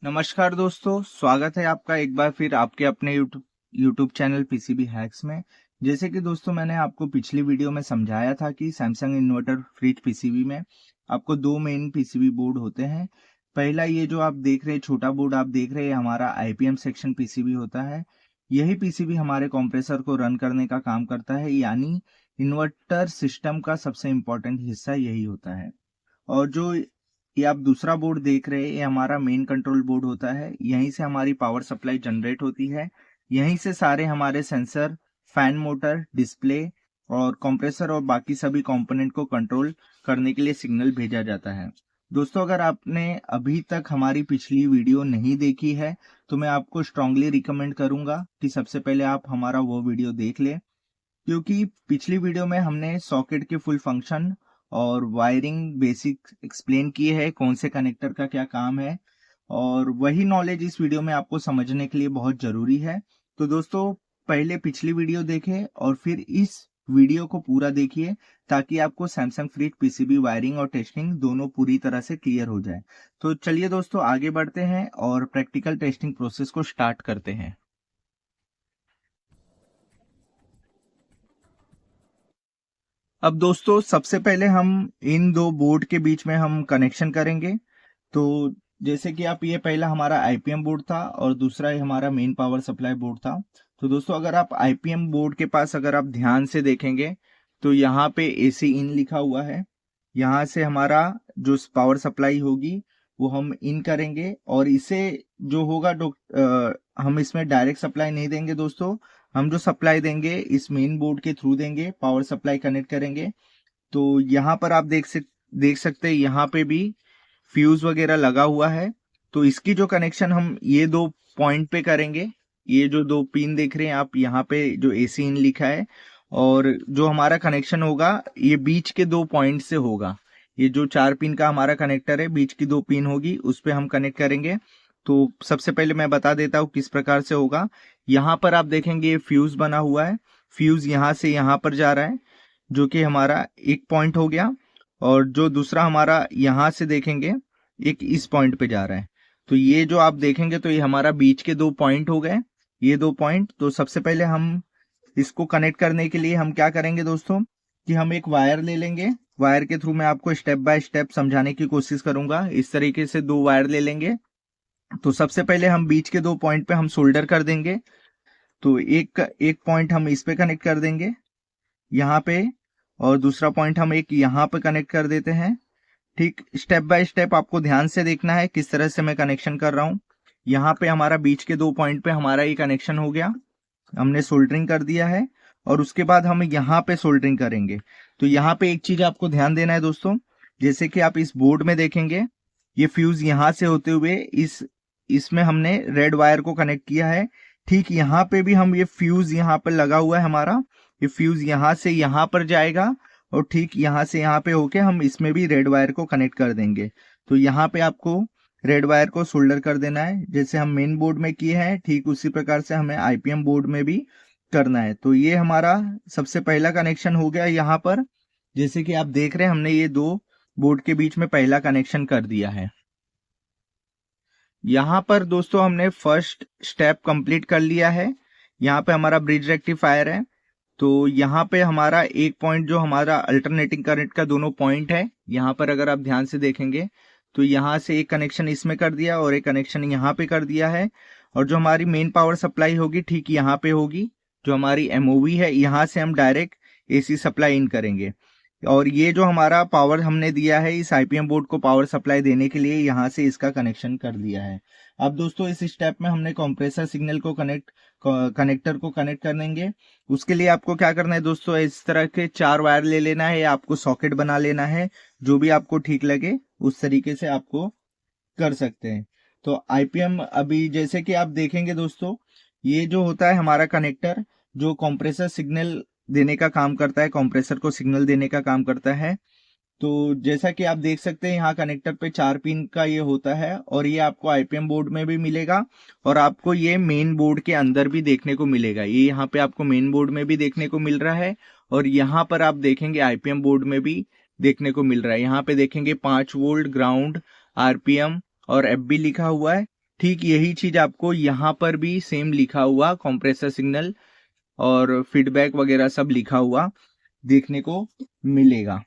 नमस्कार दोस्तों, स्वागत है आपका एक बार फिर आपके अपने यूट्यूब चैनल पीसीबी हैक्स में। जैसे कि दोस्तों मैंने आपको पिछली वीडियो में समझाया था कि सैमसंग इन्वर्टर फ्रिज पीसीबी में आपको दो मेन पीसीबी बोर्ड होते हैं। पहला ये जो आप देख रहे हैं छोटा बोर्ड आप देख रहे हैं हमारा आईपीएम सेक्शन पीसीबी होता है। यही पीसीबी हमारे कंप्रेसर को रन करने का काम करता है, यानी इन्वर्टर सिस्टम का सबसे इम्पोर्टेंट हिस्सा यही होता है। और जो ये आप दूसरा बोर्ड देख रहे हैं ये हमारा मेन कंट्रोल बोर्ड होता है। यहीं से हमारी पावर सप्लाई जनरेट होती है। यहीं से सारे हमारे सेंसर, फैन मोटर, डिस्प्ले और कंप्रेसर और बाकी सभी कंपोनेंट को कंट्रोल करने के लिए सिग्नल भेजा जाता है। दोस्तों अगर आपने अभी तक हमारी पिछली वीडियो नहीं देखी है तो मैं आपको स्ट्रांगली रिकमेंड करूंगा कि सबसे पहले आप हमारा वो वीडियो देख लें, क्योंकि पिछली वीडियो में हमने सॉकेट के फुल फंक्शन और वायरिंग बेसिक एक्सप्लेन किए हैं, कौन से कनेक्टर का क्या काम है, और वही नॉलेज इस वीडियो में आपको समझने के लिए बहुत जरूरी है। तो दोस्तों पहले पिछली वीडियो देखें और फिर इस वीडियो को पूरा देखिए ताकि आपको सैमसंग फ्रिज पीसीबी वायरिंग और टेस्टिंग दोनों पूरी तरह से क्लियर हो जाए। तो चलिए दोस्तों आगे बढ़ते हैं और प्रैक्टिकल टेस्टिंग प्रोसेस को स्टार्ट करते हैं। अब दोस्तों सबसे पहले हम इन दो बोर्ड के बीच में हम कनेक्शन करेंगे। तो जैसे कि आप ये पहला हमारा आईपीएम बोर्ड था और दूसरा ये हमारा मेन पावर सप्लाई बोर्ड था। तो दोस्तों अगर आप आईपीएम बोर्ड के पास अगर आप ध्यान से देखेंगे तो यहाँ पे एसी इन लिखा हुआ है। यहाँ से हमारा जो पावर सप्लाई होगी वो हम इन करेंगे और इसे जो होगा हम इसमें डायरेक्ट सप्लाई नहीं देंगे दोस्तों। हम जो सप्लाई देंगे इस मेन बोर्ड के थ्रू देंगे, पावर सप्लाई कनेक्ट करेंगे। तो यहाँ पर आप देख सकते हैं यहाँ पे भी फ्यूज वगैरह लगा हुआ है। तो इसकी जो कनेक्शन हम ये दो पॉइंट पे करेंगे। ये जो दो पिन देख रहे हैं आप यहाँ पे जो एसी इन लिखा है, और जो हमारा कनेक्शन होगा ये बीच के दो पॉइंट से होगा। ये जो 4 पिन का हमारा कनेक्टर है बीच की 2 पिन होगी उस पे हम कनेक्ट करेंगे। तो सबसे पहले मैं बता देता हूँ किस प्रकार से होगा। यहाँ पर आप देखेंगे ये फ्यूज बना हुआ है। फ्यूज यहाँ से यहाँ पर जा रहा है जो कि हमारा एक पॉइंट हो गया, और जो दूसरा हमारा यहाँ से देखेंगे एक इस पॉइंट पे जा रहा है। तो ये जो आप देखेंगे तो ये हमारा बीच के 2 पॉइंट हो गए, ये 2 पॉइंट। तो सबसे पहले हम इसको कनेक्ट करने के लिए हम क्या करेंगे दोस्तों कि हम एक वायर ले लेंगे। वायर के थ्रू मैं आपको स्टेप बाय स्टेप समझाने की कोशिश करूंगा। इस तरीके से 2 वायर ले लेंगे। तो सबसे पहले हम बीच के 2 पॉइंट पे हम सोल्डर कर देंगे। तो एक पॉइंट हम इस पे कनेक्ट कर देंगे यहाँ पे, और दूसरा पॉइंट हम एक यहाँ पे कनेक्ट कर देते हैं। ठीक स्टेप बाय स्टेप आपको ध्यान से देखना है किस तरह से मैं कनेक्शन कर रहा हूँ। यहाँ पे हमारा बीच के 2 पॉइंट पे हमारा ये कनेक्शन हो गया, हमने सोल्डरिंग कर दिया है। और उसके बाद हम यहाँ पे सोल्डरिंग करेंगे। तो यहाँ पे एक चीज आपको ध्यान देना है दोस्तों, जैसे कि आप इस बोर्ड में देखेंगे ये फ्यूज यहाँ से होते हुए इसमें हमने रेड वायर को कनेक्ट किया है। ठीक यहाँ पे भी हम ये फ्यूज यहाँ पे लगा हुआ है हमारा, ये फ्यूज यहाँ से यहाँ पर जाएगा और ठीक यहाँ से यहाँ पे होके हम इसमें भी रेड वायर को कनेक्ट कर देंगे। तो यहाँ पे आपको रेड वायर को सोल्डर कर देना है, जैसे हम मेन बोर्ड में किए हैं ठीक उसी प्रकार से हमें आईपीएम बोर्ड में भी करना है। तो ये हमारा सबसे पहला कनेक्शन हो गया यहाँ पर। जैसे कि आप देख रहे हैं हमने ये 2 बोर्ड के बीच में पहला कनेक्शन कर दिया है। यहाँ पर दोस्तों हमने फर्स्ट स्टेप कंप्लीट कर लिया है। यहाँ पे हमारा ब्रिज रेक्टिफायर है। तो यहाँ पे हमारा एक पॉइंट जो हमारा अल्टरनेटिंग करंट का दोनों पॉइंट है, यहाँ पर अगर आप ध्यान से देखेंगे तो यहाँ से एक कनेक्शन इसमें कर दिया और एक कनेक्शन यहाँ पे कर दिया है। और जो हमारी मेन पावर सप्लाई होगी ठीक यहाँ पे होगी, जो हमारी एमओवी है यहाँ से हम डायरेक्ट एसी सप्लाई इन करेंगे। और ये जो हमारा पावर हमने दिया है इस आईपीएम बोर्ड को पावर सप्लाई देने के लिए यहाँ से इसका कनेक्शन कर दिया है। अब दोस्तों इस स्टेप में हमने कंप्रेसर सिग्नल को कनेक्टर को कनेक्ट करेंगे। उसके लिए आपको क्या करना है दोस्तों, इस तरह के 4 वायर ले लेना है या आपको सॉकेट बना लेना है, जो भी आपको ठीक लगे उस तरीके से आपको कर सकते हैं। तो आईपीएम अभी जैसे कि आप देखेंगे दोस्तों ये जो होता है हमारा कनेक्टर जो कंप्रेसर सिग्नल देने का काम करता है, कंप्रेसर को सिग्नल देने का काम करता है। तो जैसा कि आप देख सकते हैं यहाँ कनेक्टर पे 4 पिन का ये होता है और ये आपको आईपीएम बोर्ड में भी मिलेगा और आपको ये मेन बोर्ड के अंदर भी देखने को मिलेगा। ये यहाँ पे आपको मेन बोर्ड में भी देखने को मिल रहा है और यहाँ पर आप देखेंगे आईपीएम बोर्ड में भी देखने को मिल रहा है। यहाँ पे देखेंगे 5 वोल्ट, ग्राउंड, आरपीएम और एफबी लिखा हुआ है। ठीक यही चीज आपको यहाँ पर भी सेम लिखा हुआ कंप्रेसर सिग्नल और फीडबैक वगैरह सब लिखा हुआ देखने को मिलेगा।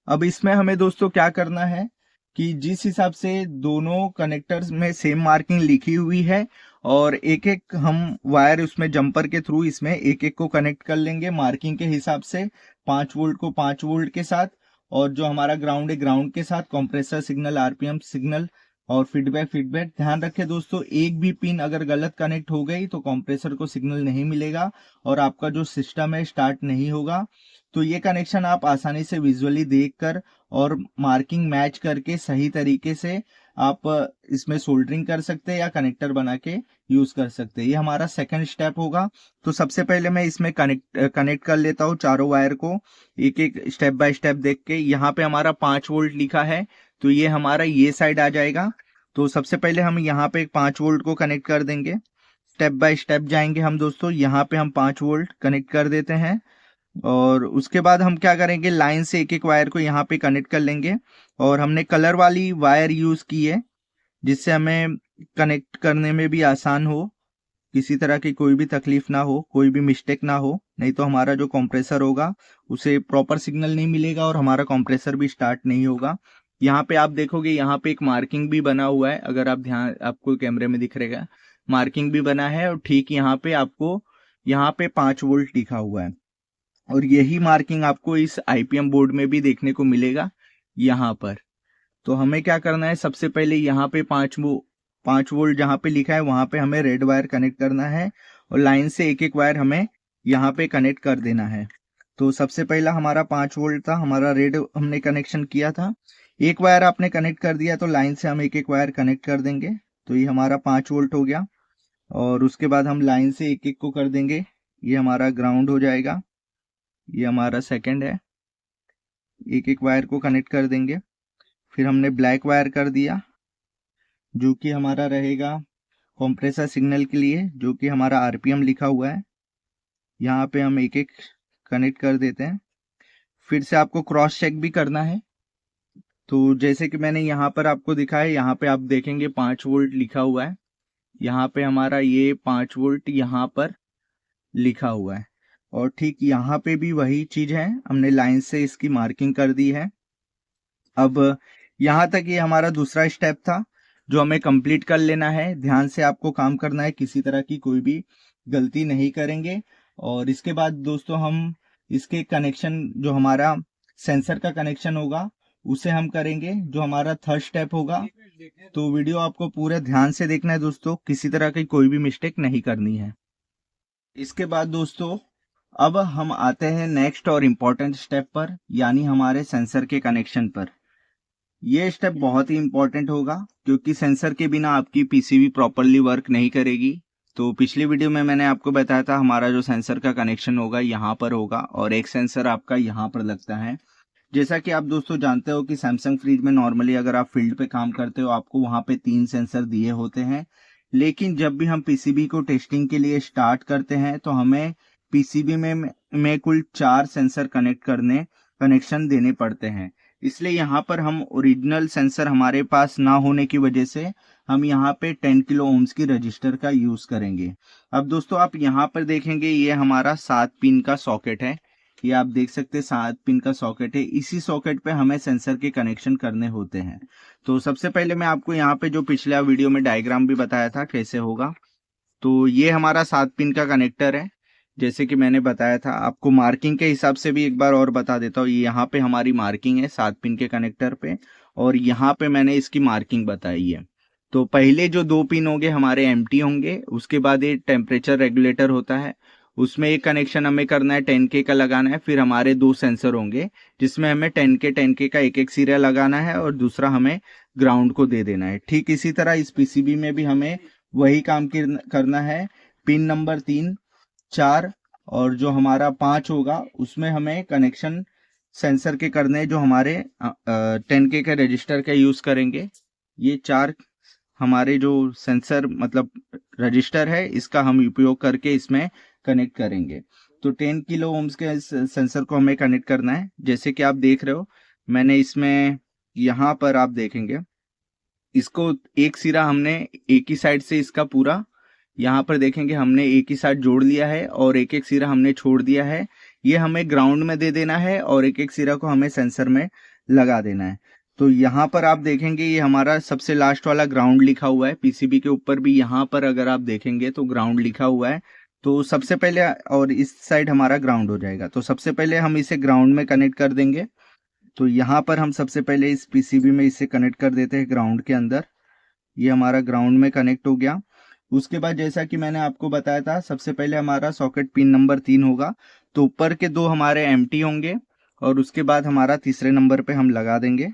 अब इसमें हमें दोस्तों क्या करना है कि जिस हिसाब से दोनों कनेक्टर्स में सेम मार्किंग लिखी हुई है और एक एक हम वायर उसमें जंपर के थ्रू इसमें एक एक को कनेक्ट कर लेंगे मार्किंग के हिसाब से, 5 वोल्ट को 5 वोल्ट के साथ, और जो हमारा ग्राउंड है ग्राउंड के साथ, कंप्रेसर सिग्नल, आरपीएम सिग्नल और फीडबैक। ध्यान रखें दोस्तों, एक भी पिन अगर गलत कनेक्ट हो गई तो कंप्रेसर को सिग्नल नहीं मिलेगा और आपका जो सिस्टम है स्टार्ट नहीं होगा। तो ये कनेक्शन आप आसानी से विजुअली देखकर और मार्किंग मैच करके सही तरीके से आप इसमें सोल्डरिंग कर सकते हैं या कनेक्टर बना के यूज कर सकते हैं। ये हमारा सेकंड स्टेप होगा। तो सबसे पहले मैं इसमें कनेक्ट कर लेता हूँ चारों वायर को एक एक स्टेप बाय स्टेप देख के। यहाँ पे हमारा 5 वोल्ट लिखा है तो ये हमारा ये साइड आ जाएगा। तो सबसे पहले हम यहाँ पे 5 वोल्ट को कनेक्ट कर देंगे, स्टेप बाय स्टेप जाएंगे हम दोस्तों। यहाँ पे हम 5 वोल्ट कनेक्ट कर देते हैं और उसके बाद हम क्या करेंगे, लाइन से एक एक वायर को यहाँ पे कनेक्ट कर लेंगे। और हमने कलर वाली वायर यूज की है जिससे हमें कनेक्ट करने में भी आसान हो, किसी तरह की कोई भी तकलीफ ना हो, कोई भी मिस्टेक ना हो, नहीं तो हमारा जो कंप्रेसर होगा उसे प्रॉपर सिग्नल नहीं मिलेगा और हमारा कंप्रेसर भी स्टार्ट नहीं होगा। यहाँ पे आप देखोगे यहाँ पे एक मार्किंग भी बना हुआ है, अगर आप ध्यान आपको कैमरे में दिख रहेगा, मार्किंग भी बना है और ठीक यहाँ पे आपको यहाँ पे 5 वोल्ट लिखा हुआ है और यही मार्किंग आपको इस आईपीएम बोर्ड में भी देखने को मिलेगा यहाँ पर। तो हमें क्या करना है, सबसे पहले यहाँ पे 5 वोल्ट जहाँ पे लिखा है वहां पे हमें रेड वायर कनेक्ट करना है और लाइन से एक एक वायर हमें यहाँ पे कनेक्ट कर देना है। तो सबसे पहला हमारा 5 वोल्ट था, हमारा रेड हमने कनेक्शन किया था। एक वायर आपने कनेक्ट कर दिया तो लाइन से हम एक एक वायर कनेक्ट कर देंगे। तो ये हमारा 5 वोल्ट हो गया और उसके बाद हम लाइन से एक एक को कर देंगे, ये हमारा ग्राउंड हो जाएगा। ये हमारा सेकंड है, एक एक वायर को कनेक्ट कर देंगे। फिर हमने ब्लैक वायर कर दिया जो कि हमारा रहेगा कंप्रेसर सिग्नल के लिए, जो कि हमारा आरपीएम लिखा हुआ है। यहाँ पे हम एक एक कनेक्ट कर देते हैं। फिर से आपको क्रॉस चेक भी करना है। तो जैसे कि मैंने यहाँ पर आपको दिखाया, यहाँ पे आप देखेंगे 5 वोल्ट लिखा हुआ है, यहाँ पे हमारा ये 5 वोल्ट यहाँ पर लिखा हुआ है और ठीक यहाँ पे भी वही चीज है, हमने लाइन से इसकी मार्किंग कर दी है। अब यहाँ तक ये हमारा दूसरा स्टेप था जो हमें कंप्लीट कर लेना है। ध्यान से आपको काम करना है, किसी तरह की कोई भी गलती नहीं करेंगे। और इसके बाद दोस्तों हम इसके कनेक्शन, जो हमारा सेंसर का कनेक्शन होगा उसे हम करेंगे, जो हमारा थर्ड स्टेप होगा। तो वीडियो आपको पूरा ध्यान से देखना है दोस्तों, किसी तरह की कोई भी मिस्टेक नहीं करनी है। इसके बाद दोस्तों अब हम आते हैं नेक्स्ट और इम्पोर्टेंट स्टेप पर, यानी हमारे सेंसर के कनेक्शन पर। ये स्टेप बहुत ही इंपॉर्टेंट होगा क्योंकि सेंसर के बिना आपकी पीसीबी प्रॉपरली वर्क नहीं करेगी। तो पिछली वीडियो में मैंने आपको बताया था हमारा जो सेंसर का कनेक्शन होगा यहाँ पर होगा और एक सेंसर आपका यहाँ पर लगता है। जैसा कि आप दोस्तों जानते हो कि सैमसंग फ्रिज में नॉर्मली अगर आप फील्ड पे काम करते हो आपको वहां पे 3 सेंसर दिए होते हैं, लेकिन जब भी हम पीसीबी को टेस्टिंग के लिए स्टार्ट करते हैं तो हमें पीसीबी में कुल 4 सेंसर कनेक्शन देने पड़ते हैं। इसलिए यहाँ पर हम ओरिजिनल सेंसर हमारे पास ना होने की वजह से हम यहाँ पे 10 किलो ओम्स की रजिस्टर का यूज करेंगे। अब दोस्तों आप यहाँ पर देखेंगे ये हमारा 7 पिन का सॉकेट है, ये आप देख सकते हैं 7 पिन का सॉकेट है। इसी सॉकेट पे हमें सेंसर के कनेक्शन करने होते हैं। तो सबसे पहले मैं आपको यहाँ पे जो पिछला वीडियो में डायग्राम भी बताया था कैसे होगा, तो ये हमारा 7 पिन का कनेक्टर है। जैसे कि मैंने बताया था, आपको मार्किंग के हिसाब से भी एक बार और बता देता हूँ। यहाँ पे हमारी मार्किंग है 7 पिन के कनेक्टर पे और यहाँ पे मैंने इसकी मार्किंग बताई है। तो पहले जो 2 पिन होंगे हमारे एम्प्टी होंगे, उसके बाद ये टेम्परेचर रेगुलेटर होता है, उसमें एक कनेक्शन हमें करना है 10K का लगाना है। फिर हमारे 2 सेंसर होंगे जिसमें हमें 10K का एक एक सीरियल लगाना है और दूसरा हमें ग्राउंड को दे देना है। ठीक इसी तरह इस पीसीबी में भी हमें वही काम करना है। पिन नंबर 3, 4 और जो हमारा 5 होगा उसमें हमें कनेक्शन सेंसर के करने, जो हमारे 10K के रजिस्टर का यूज करेंगे। ये 4 हमारे जो सेंसर मतलब रजिस्टर है इसका हम उपयोग करके इसमें कनेक्ट करेंगे। तो 10 किलो ओम्स के सेंसर को हमें कनेक्ट करना है। जैसे कि आप देख रहे हो, मैंने इसमें यहाँ पर आप देखेंगे इसको एक सिरा हमने एक ही साइड से इसका पूरा यहाँ पर देखेंगे हमने एक ही साइड जोड़ लिया है और एक एक सिरा हमने छोड़ दिया है। ये हमें ग्राउंड में दे देना है और एक एक सिरा को हमें सेंसर में लगा देना है। तो यहाँ पर आप देखेंगे ये हमारा सबसे लास्ट वाला ग्राउंड लिखा हुआ है। पीसीबी के ऊपर भी यहाँ पर अगर आप देखेंगे तो ग्राउंड लिखा हुआ है। तो सबसे पहले, और इस साइड हमारा ग्राउंड हो जाएगा। तो सबसे पहले हम इसे ग्राउंड में कनेक्ट कर देंगे। तो यहाँ पर हम सबसे पहले इस पीसीबी में इसे कनेक्ट कर देते हैं ग्राउंड के अंदर। ये हमारा ग्राउंड में कनेक्ट हो गया। उसके बाद जैसा कि मैंने आपको बताया था, सबसे पहले हमारा सॉकेट पिन नंबर 3 होगा। तो ऊपर के 2 हमारे एम्प्टी होंगे और उसके बाद हमारा तीसरे नंबर पे हम लगा देंगे।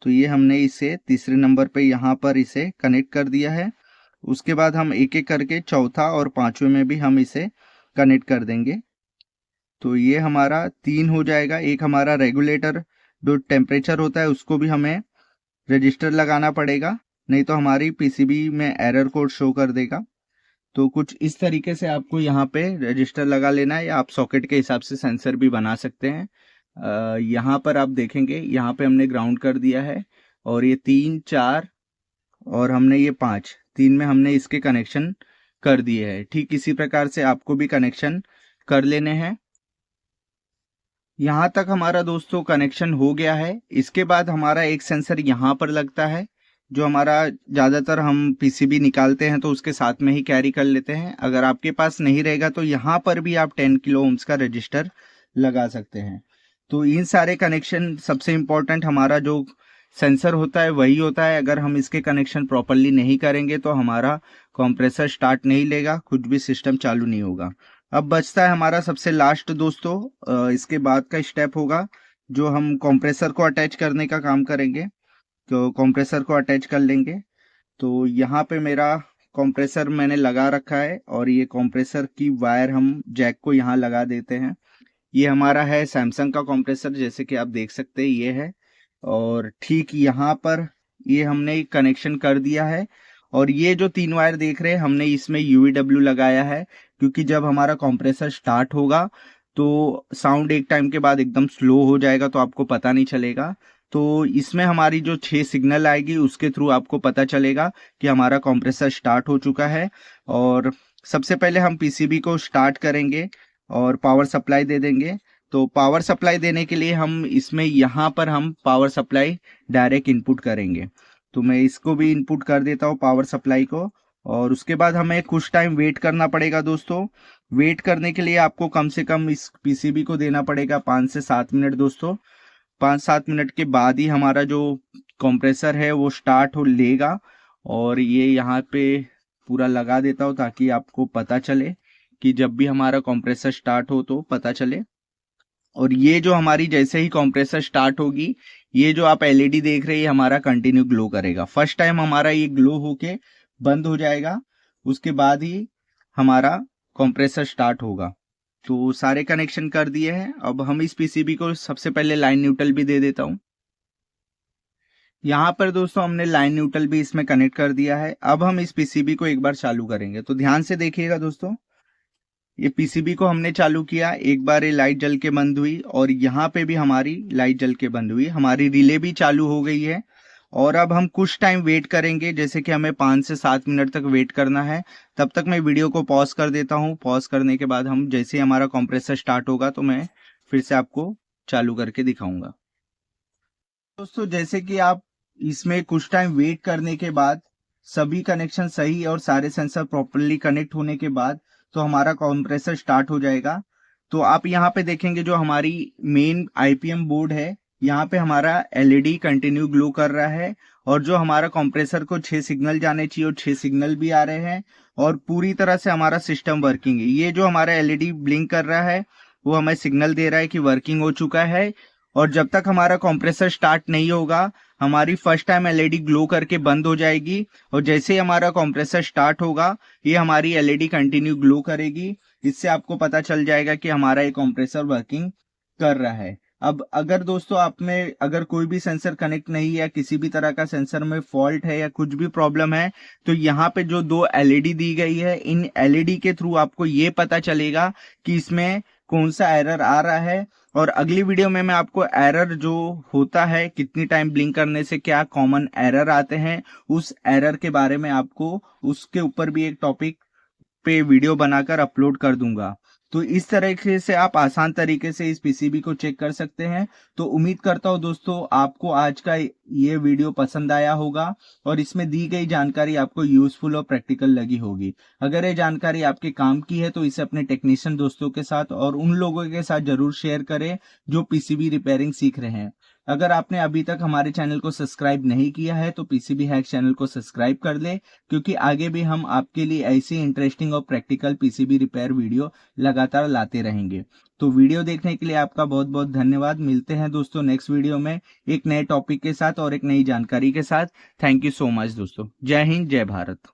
तो ये हमने इसे तीसरे नंबर पे यहाँ पर इसे कनेक्ट कर दिया है। उसके बाद हम एक एक करके चौथा और पांचवें में भी हम इसे कनेक्ट कर देंगे। तो ये हमारा 3 हो जाएगा। एक हमारा रेगुलेटर जो टेम्परेचर होता है उसको भी हमें रजिस्टर लगाना पड़ेगा, नहीं तो हमारी पीसीबी में एरर कोड शो कर देगा। तो कुछ इस तरीके से आपको यहाँ पे रजिस्टर लगा लेना है, या आप सॉकेट के हिसाब से सेंसर भी बना सकते हैं। यहाँ पर आप देखेंगे यहाँ पे हमने ग्राउंड कर दिया है और ये 3, 4 और हमने ये 5, 3 में हमने इसके कनेक्शन कर दिए हैं। ठीक इसी प्रकार से आपको भी कनेक्शन कर लेने हैं। यहाँ तक हमारा दोस्तों कनेक्शन हो गया है। इसके बाद हमारा एक सेंसर यहाँ पर लगता है, जो हमारा ज़्यादातर हम पीसीबी निकालते हैं तो उसके साथ में ही कैरी कर लेते हैं। अगर आपके पास नहीं रहेगा तो यहाँ पर भी आप 10 किलो ओम्स का रजिस्टर लगा सकते हैं। तो इन सारे कनेक्शन, सबसे इम्पोर्टेंट हमारा जो सेंसर होता है वही होता है। अगर हम इसके कनेक्शन प्रॉपरली नहीं करेंगे तो हमारा कंप्रेसर स्टार्ट नहीं लेगा, कुछ भी सिस्टम चालू नहीं होगा। अब बचता है हमारा सबसे लास्ट दोस्तों, इसके बाद का स्टेप होगा जो हम कंप्रेसर को अटैच करने का काम करेंगे। तो कंप्रेसर को अटैच कर लेंगे। तो यहाँ पे मेरा कंप्रेसर मैंने लगा रखा है और ये कंप्रेसर की वायर हम जैक को यहाँ लगा देते हैं। ये हमारा है सैमसंग का कंप्रेसर, जैसे कि आप देख सकते हैं ये है। और ठीक यहाँ पर ये हमने कनेक्शन कर दिया है। और ये जो 3 वायर देख रहे हैं हमने इसमें यूवीडब्ल्यू लगाया है, क्योंकि जब हमारा कंप्रेसर स्टार्ट होगा तो साउंड एक टाइम के बाद एकदम स्लो हो जाएगा, तो आपको पता नहीं चलेगा। तो इसमें हमारी जो 6 सिग्नल आएगी उसके थ्रू आपको पता चलेगा कि हमारा कंप्रेसर स्टार्ट हो चुका है। और सबसे पहले हम पीसीबी को स्टार्ट करेंगे और पावर सप्लाई दे देंगे। तो पावर सप्लाई देने के लिए हम इसमें यहाँ पर हम पावर सप्लाई डायरेक्ट इनपुट करेंगे। तो मैं इसको भी इनपुट कर देता हूँ पावर सप्लाई को। और उसके बाद हमें कुछ टाइम वेट करना पड़ेगा दोस्तों। वेट करने के लिए आपको कम से कम इस पीसीबी को देना पड़ेगा 5 से 7 मिनट दोस्तों। 5-7 मिनट के बाद ही हमारा जो कंप्रेसर है वो स्टार्ट हो लेगा। और ये यहाँ पे पूरा लगा देता हूँ ताकि आपको पता चले कि जब भी हमारा कंप्रेसर स्टार्ट हो तो पता चले। और ये जो हमारी जैसे ही कंप्रेसर स्टार्ट होगी, ये जो आप एलईडी देख रहे हैं हमारा कंटिन्यू ग्लो करेगा। फर्स्ट टाइम हमारा ये ग्लो होके बंद हो जाएगा, उसके बाद ही हमारा कंप्रेसर स्टार्ट होगा। तो सारे कनेक्शन कर दिए हैं। अब हम इस पीसीबी को सबसे पहले लाइन न्यूट्रल भी दे देता हूं। यहाँ पर दोस्तों हमने लाइन न्यूट्रल भी इसमें कनेक्ट कर दिया है। अब हम इस पीसीबी को एक बार चालू करेंगे। तो ध्यान से देखिएगा दोस्तों, ये पीसीबी को हमने चालू किया, एक बार ये लाइट जल के बंद हुई और यहाँ पे भी हमारी लाइट जल के बंद हुई। हमारी रिले भी चालू हो गई है। और अब हम कुछ टाइम वेट करेंगे, जैसे कि हमें 5 से 7 मिनट तक वेट करना है। तब तक मैं वीडियो को पॉज कर देता हूँ। पॉज करने के बाद हम जैसे ही हमारा कंप्रेसर स्टार्ट होगा तो मैं फिर से आपको चालू करके दिखाऊंगा। दोस्तों जैसे कि आप इसमें कुछ टाइम वेट करने के बाद सभी कनेक्शन सही और सारे सेंसर प्रॉपरली कनेक्ट होने के बाद तो हमारा कंप्रेसर स्टार्ट हो जाएगा। तो आप यहाँ पे देखेंगे जो हमारी मेन आईपीएम बोर्ड है, यहाँ पे हमारा एलईडी कंटिन्यू ग्लो कर रहा है। और जो हमारा कंप्रेसर को 6 सिग्नल जाने चाहिए और 6 सिग्नल भी आ रहे हैं और पूरी तरह से हमारा सिस्टम वर्किंग है। ये जो हमारा एलईडी ब्लिंक कर रहा है वो हमें सिग्नल दे रहा है कि वर्किंग हो चुका है। और जब तक हमारा कंप्रेसर स्टार्ट नहीं होगा हमारी फर्स्ट टाइम एलईडी ग्लो करके बंद हो जाएगी। और जैसे ही हमारा कंप्रेसर स्टार्ट होगा ये हमारी एलईडी कंटिन्यू ग्लो करेगी। इससे आपको पता चल जाएगा कि हमारा ये कंप्रेसर वर्किंग कर रहा है। अब अगर दोस्तों आप में अगर कोई भी सेंसर कनेक्ट नहीं है या किसी भी तरह का सेंसर में फॉल्ट है या कुछ भी प्रॉब्लम है तो यहाँ पे जो 2 एलईडी दी गई है, इन एलईडी के थ्रू आपको ये पता चलेगा कि इसमें कौन सा एरर आ रहा है, और अगली वीडियो में मैं आपको एरर जो होता है कितनी टाइम ब्लिंक करने से क्या कॉमन एरर आते हैं उस एरर के बारे में आपको उसके ऊपर भी एक टॉपिक पे वीडियो बनाकर अपलोड कर दूंगा। तो इस तरीके से आप आसान तरीके से इस पीसीबी को चेक कर सकते हैं। तो उम्मीद करता हूं दोस्तों आपको आज का ये वीडियो पसंद आया होगा और इसमें दी गई जानकारी आपको यूजफुल और प्रैक्टिकल लगी होगी। अगर ये जानकारी आपके काम की है तो इसे अपने टेक्नीशियन दोस्तों के साथ और उन लोगों के साथ जरूर शेयर करें जो पीसीबी रिपेयरिंग सीख रहे हैं। अगर आपने अभी तक हमारे चैनल को सब्सक्राइब नहीं किया है तो पीसीबी हैक चैनल को सब्सक्राइब कर ले, क्योंकि आगे भी हम आपके लिए ऐसी इंटरेस्टिंग और प्रैक्टिकल पीसीबी रिपेयर वीडियो लगातार लाते रहेंगे। तो वीडियो देखने के लिए आपका बहुत बहुत धन्यवाद। मिलते हैं दोस्तों नेक्स्ट वीडियो में एक नए टॉपिक के साथ और एक नई जानकारी के साथ। थैंक यू सो मच दोस्तों। जय हिंद, जय भारत।